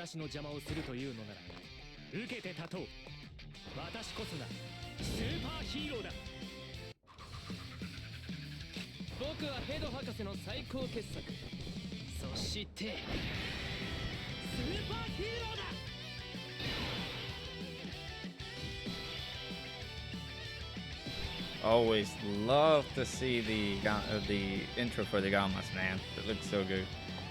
私の邪魔をするというのなら受けて立とう。私こそがスーパーヒーローだ。僕はヘド博士の最高傑作、そしてスーパーヒーローだ。Always love to see the intro for the Gamas, man. It looks so good.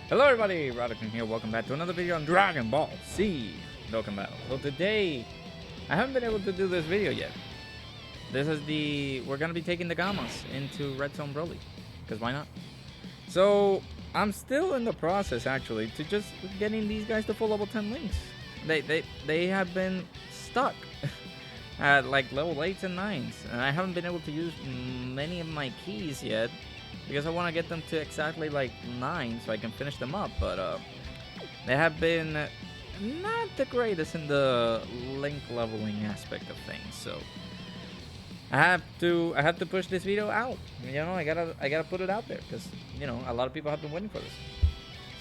Hello everybody, Redzone here. Welcome back to another video on Dragon Ball Z Dokkan Battle. So today, I haven't been able to do this video yet. This is we're gonna be taking the Gamas into Redzone BROLY, because why not? So I'm still in the process actually to just getting these guys to full level 10 links. They have been stuck at like level 8s and 9s, and I haven't been able to use many of my keys yet because I want to get them to exactly like 9 so I can finish them up, but they have been not the greatest in the link leveling aspect of things, so I have to push this video out. You know, I gotta put it out there because, you know, a lot of people have been waiting for this.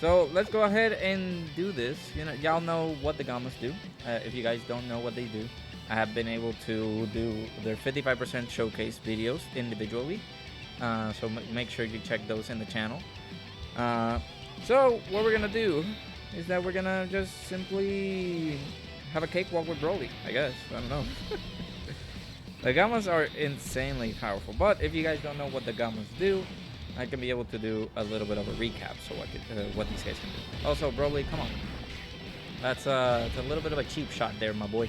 So let's go ahead and do this. You know, y'all know what the Gamas do. If you guys don't know what they do, I have been able to do their 55% showcase videos individually. So make sure you check those in the channel. So what we're gonna do is that we're gonna just simply have a cakewalk with BROLY, I guess. I don't know. The Gamas are insanely powerful, but if you guys don't know what the Gamas do, I can be able to do a little bit of a recap so what these guys can do. Also, BROLY, come on. That's it's a little bit of a cheap shot there, my boy.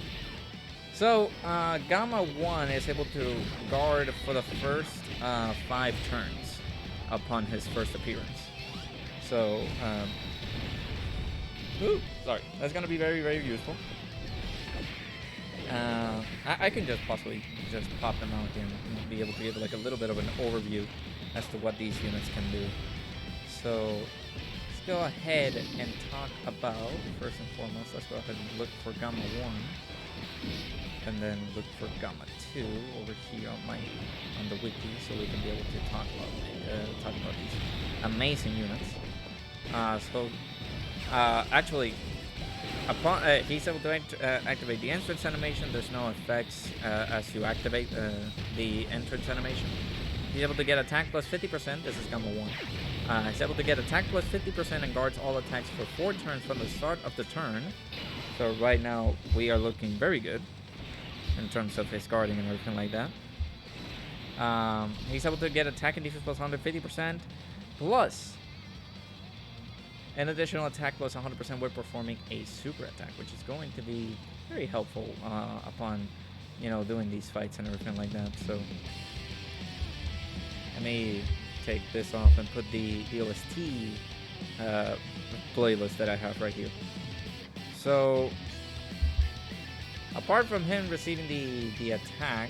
So, Gamma 1 is able to guard for the first 5 turns upon his first appearance. So, sorry, that's going to be very, very useful. I can just possibly just pop them out here and be able to give like a little bit of an overview as to what these units can do. So, let's go ahead and talk about, first and foremost, let's go ahead and look for Gamma 1. And then look for Gamma 2 over here on the wiki, so we can be able to talk about these amazing units. Actually, upon he's able to activate the entrance animation. There's no effects as you activate the entrance animation. He's able to get attack plus 50%. This is Gamma 1. He's able to get attack plus 50% and guards all attacks for 4 turns from the start of the turn. So right now we are looking very good in terms of his guarding and everything like that. He's able to get attack and defense plus 150%, plus an additional attack plus 100% when performing a super attack, which is going to be very helpful upon, you know, doing these fights and everything like that. So let me take this off and put the OST playlist that I have right here. So apart from him receiving the attack,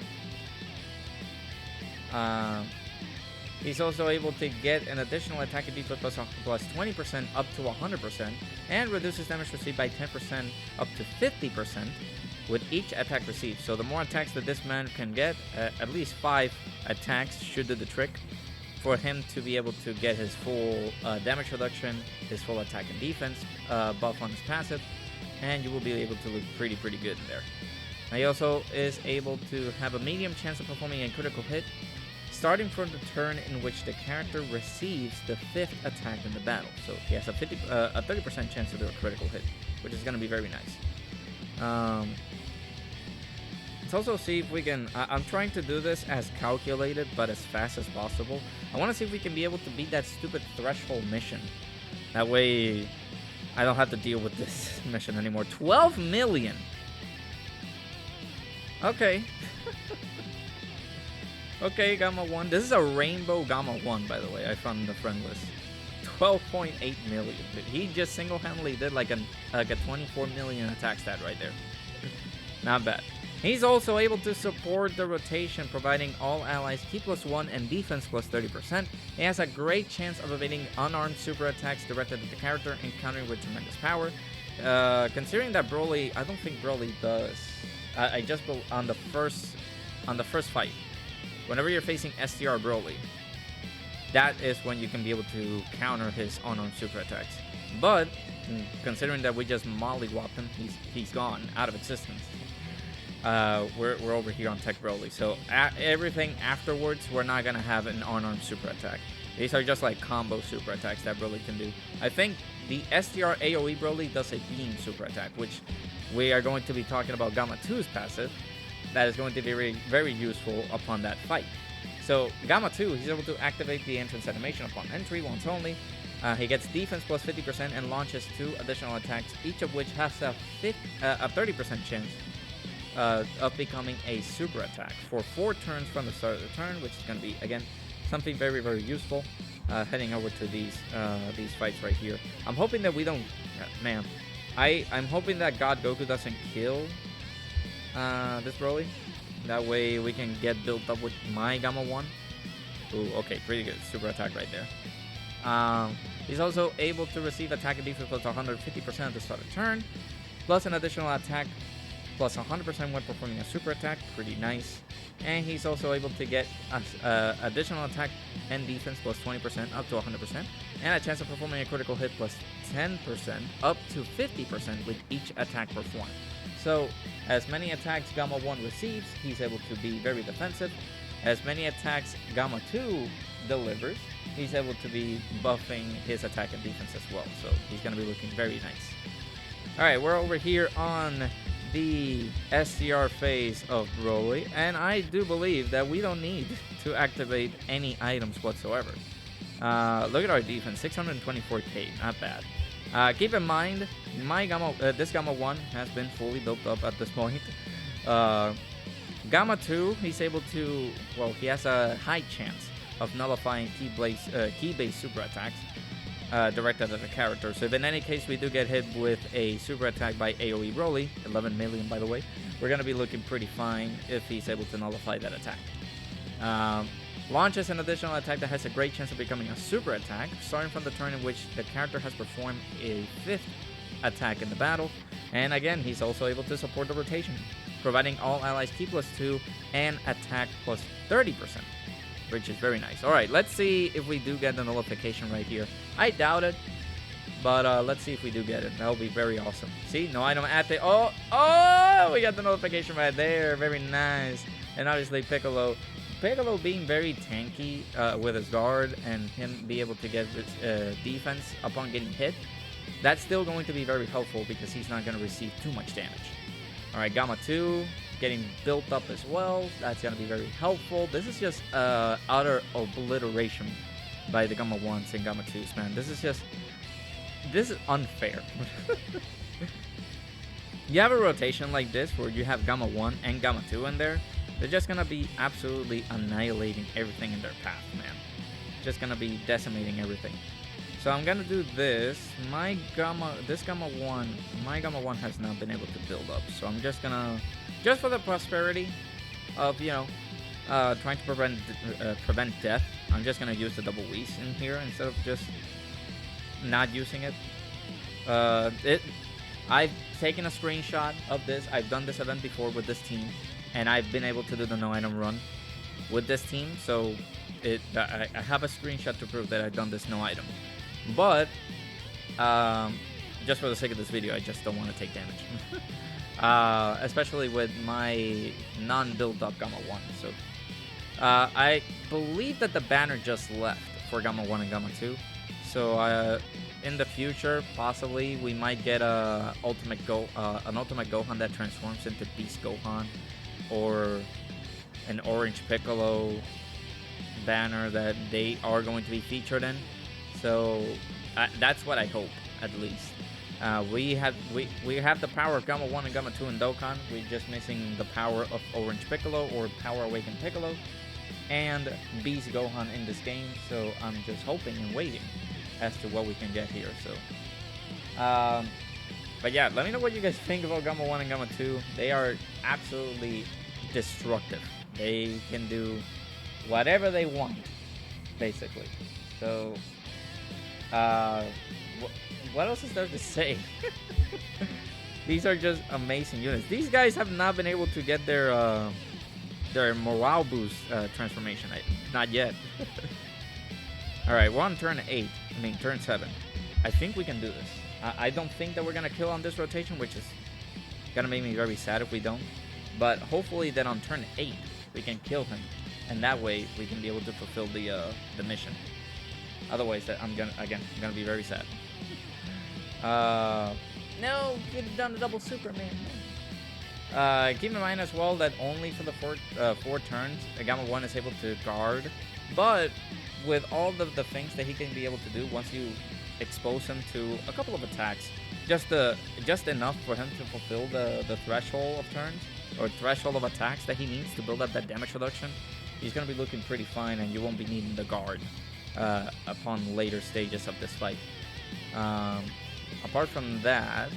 he's also able to get an additional attack and defense plus 20% up to 100%, and reduces damage received by 10% up to 50% with each attack received. So the more attacks that this man can get, at least 5 attacks should do the trick for him to be able to get his full damage reduction, his full attack and defense buff on his passive, and you will be able to look pretty good in there. Now he also is able to have a medium chance of performing a critical hit starting from the turn in which the character receives the 5th attack in the battle. So he has a 30% chance to do a critical hit, which is going to be very nice. Let's also see if we can, I'm trying to do this as calculated but as fast as possible. I want to see if we can be able to beat that stupid threshold mission. That way I don't have to deal with this mission anymore. 12 million! Okay. Okay, Gamma 1. This is a rainbow Gamma 1, by the way. I found the friend list. 12.8 million. He just single-handedly did like a 24 million attack stat right there. Not bad. He's also able to support the rotation, providing all allies Ki plus 1 and defense plus 30%. He has a great chance of evading unarmed super attacks directed at the character and countering with tremendous power. Considering that BROLY, I don't think BROLY does. I just on the first fight, whenever you're facing STR BROLY, that is when you can be able to counter his unarmed super attacks. But considering that we just mollywopped him, he's gone out of existence. We're over here on Tech BROLY, so everything afterwards we're not gonna have an unarmed super attack. These are just like combo super attacks that BROLY can do. I think the STR AoE BROLY does a beam super attack, which we are going to be talking about Gamma 2's passive. That is going to be very, very useful upon that fight. So Gamma 2, he's able to activate the entrance animation upon entry once only. He gets defense plus 50% and launches 2 additional attacks, each of which has a 30% chance of becoming a super attack for 4 turns from the start of the turn, which is going to be, again, something very, very useful. Heading over to these fights right here. I'm hoping that we don't... man, I'm hoping that God Goku doesn't kill this BROLY. That way we can get built up with my Gamma 1. Ooh, okay, pretty good. Super attack right there. He's also able to receive attack and defense plus 150% at the start of turn, plus an additional attack plus 100% when performing a super attack. Pretty nice. And he's also able to get additional attack and defense plus 20% up to 100%, and a chance of performing a critical hit plus 10% up to 50% with each attack performed. So, as many attacks Gamma 1 receives, he's able to be very defensive. As many attacks Gamma 2 delivers, he's able to be buffing his attack and defense as well. So, he's going to be looking very nice. Alright, we're over here on the STR phase of BROLY, and I do believe that we don't need to activate any items whatsoever. Look at our defense, 624k, not bad. Keep in mind, this Gamma 1 has been fully built up at this point. Gamma 2, he's able to, well, he has a high chance of nullifying key-based super attacks directed at the character. So if in any case we do get hit with a super attack by AoE BROLY, 11 million by the way, we're going to be looking pretty fine if he's able to nullify that attack. Launches an additional attack that has a great chance of becoming a super attack, starting from the turn in which the character has performed a 5th attack in the battle. And again, he's also able to support the rotation, providing all allies T plus 2 and attack plus 30%, which is very nice. Alright, let's see if we do get the nullification right here. I doubt it, but let's see if we do get it. That will be very awesome. See, no item at the... Oh, we got the nullification right there. Very nice. And obviously Piccolo being very tanky with his guard and him be able to get his defense upon getting hit, that's still going to be very helpful because he's not going to receive too much damage. Alright, Gamma 2 getting built up as well. That's going to be very helpful. This is just utter obliteration by the Gamma 1s and Gamma 2s, man. This is unfair. You have a rotation like this where you have Gamma 1 and Gamma 2 in there. They're just going to be absolutely annihilating everything in their path, man. Just going to be decimating everything. So I'm going to do this. My Gamma 1 has not been able to build up. So I'm just going to, just for the prosperity of, you know, trying to prevent death, I'm just going to use the double W's in here instead of just not using it. I've taken a screenshot of this. I've done this event before with this team, and I've been able to do the no item run with this team. So I have a screenshot to prove that I've done this no item. But just for the sake of this video, I just don't want to take damage. Especially with my non-built up Gamma 1. So I believe that the banner just left for Gamma 1 and Gamma 2. So in the future, possibly we might get an Ultimate Gohan that transforms into Beast Gohan, or an Orange Piccolo banner that they are going to be featured in. So that's what I hope, at least. We have the power of Gamma 1 and Gamma 2 in Dokkan. We're just missing the power of Orange Piccolo or Power Awakened Piccolo and Beast Gohan in this game. So I'm just hoping and waiting as to what we can get here. So, but yeah, let me know what you guys think about Gamma 1 and Gamma 2. They are absolutely destructive. They can do whatever they want, basically. So, what else is there to say? These are just amazing units. These guys have not been able to get their morale boost transformation. Not yet. All right, we're on turn 8. I mean, turn 7. I think we can do this. I don't think that we're going to kill on this rotation, which is going to make me very sad if we don't. But hopefully then on turn 8, we can kill him. And that way, we can be able to fulfill the mission. Otherwise, I'm going to be very sad. No, could have done the double Superman. Keep in mind as well that only for the 4 turns, Gamma 1 is able to guard. But with all the things that he can be able to do, once you expose him to a couple of attacks, just enough for him to fulfill the threshold of turns, or threshold of attacks that he needs to build up that damage reduction, he's going to be looking pretty fine, and you won't be needing the guard upon later stages of this fight. Apart from that,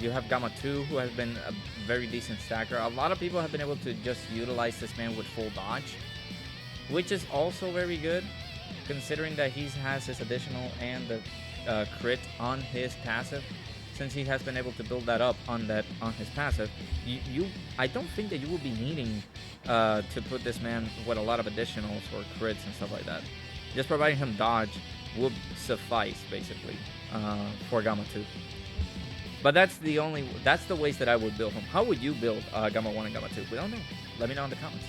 you have Gamma 2, who has been a very decent stacker. A lot of people have been able to just utilize this man with full dodge, which is also very good, considering that he has his additional and the crit on his passive. Since he has been able to build that up on his passive, I don't think that you will be needing to put this man with a lot of additionals or crits and stuff like that. Just providing him dodge would suffice, basically, for Gamma 2. But that's the ways that I would build him. How would you build Gamma 1 and Gamma 2? We don't know. Let me know in the comments.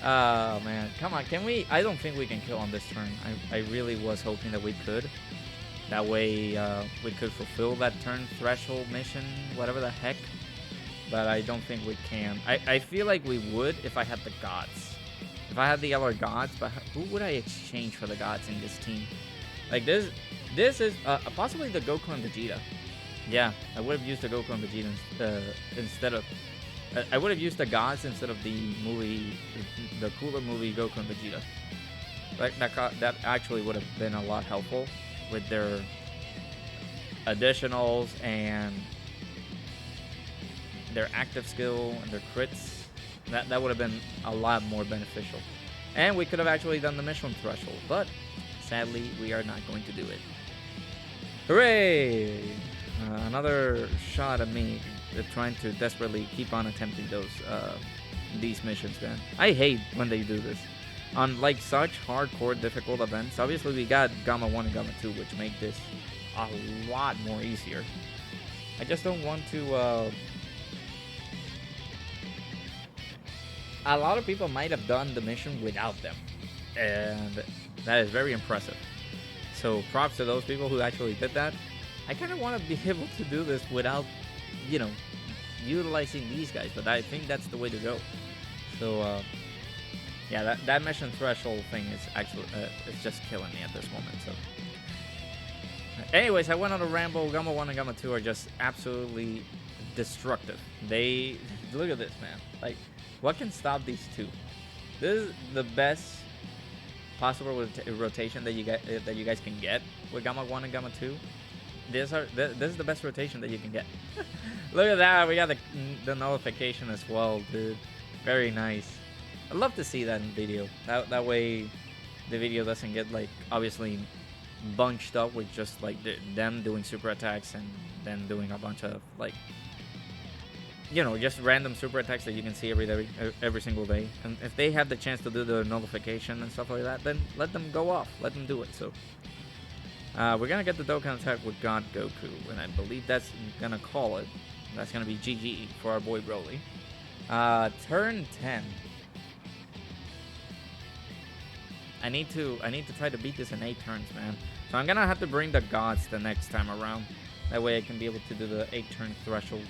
Oh, man. Come on, can we? I don't think we can kill on this turn. I really was hoping that we could. That way, we could fulfill that turn threshold mission, whatever the heck. But I don't think we can. I feel like we would if I had the gods. If I had the other gods, but who would I exchange for the gods in this team? Like, this is possibly the Goku and Vegeta. Yeah, I would have used the Goku and Vegeta instead of... I would have used the gods instead of the cooler movie Goku and Vegeta. Like that actually would have been a lot helpful with their additionals and their active skill and their crits. That would have been a lot more beneficial. And we could have actually done the mission threshold, but sadly we are not going to do it. Hooray! Another shot at me trying to desperately keep on attempting these missions, man. I hate when they do this. On like such hardcore difficult events, obviously we got Gamma 1 and Gamma 2, which make this a lot more easier. I just don't want to... A lot of people might have done the mission without them, and that is very impressive. So props to those people who actually did that. I kind of want to be able to do this without, you know, utilizing these guys, but I think that's the way to go. So, yeah, that mission threshold thing is actually, it's just killing me at this moment, so. Anyways, I went on a ramble. Gamma 1 and Gamma 2 are just absolutely destructive. Look at this, man. Like, what can stop these two? This is the best possible rotation that you guys can get with Gamma 1 and Gamma 2. This is the best rotation that you can get. Look at that. We got the nullification as well, dude. Very nice. I'd love to see that in video. That way the video doesn't get, like, obviously bunched up with just, like, them doing super attacks and then doing a bunch of, like, you know, just random super attacks that you can see every single day. And if they have the chance to do the nullification and stuff like that, then let them go off. Let them do it. So we're gonna get the Dokkan attack with God Goku, and I believe that's gonna call it. That's gonna be GG for our boy Broly. Turn 10. I need to try to beat this in 8 turns, man. So I'm gonna have to bring the gods the next time around. That way I can be able to do the 8-turn threshold.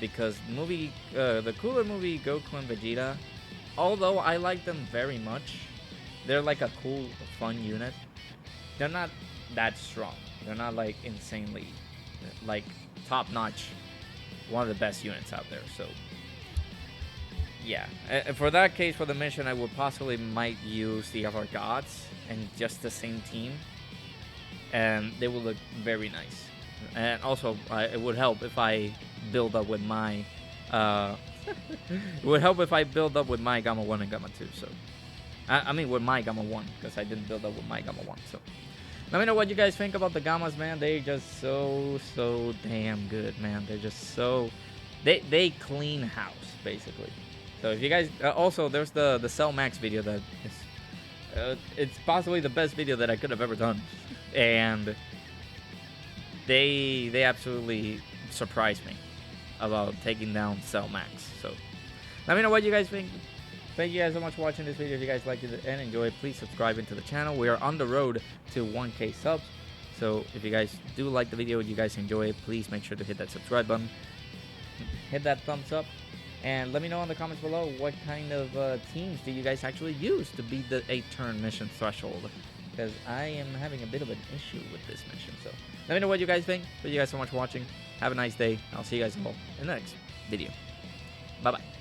Because the cooler movie Goku and Vegeta, although I like them very much, they're like a cool, fun unit. They're not that strong. They're not like insanely, like, top-notch, one of the best units out there. So yeah, for that case, for the mission, I would possibly might use the other gods and just the same team, and they will look very nice. And also, it would help if I build up with my it would help if I build up with my Gamma 1 and Gamma 2. So I mean with my Gamma 1, because I didn't build up with my Gamma 1. So let me know what you guys think about the Gammas, man. They're just so damn good, man. They're just so they clean house, basically. So if you guys also, there's the Cell Max video that is it's possibly the best video that I could have ever done, and they absolutely surprised me about taking down Cell Max. So let me know what you guys think. Thank you guys so much for watching this video. If you guys liked it and enjoyed, please subscribe into the channel. We are on the road to 1K subs. So if you guys do like the video, you guys enjoy it, please make sure to hit that subscribe button, hit that thumbs up, and let me know in the comments below what kind of teams do you guys actually use to beat the 8-turn mission threshold, because I am having a bit of an issue with this mission. So let me know what you guys think. Thank you guys so much for watching. Have a nice day. I'll see you guys all in the next video. Bye bye.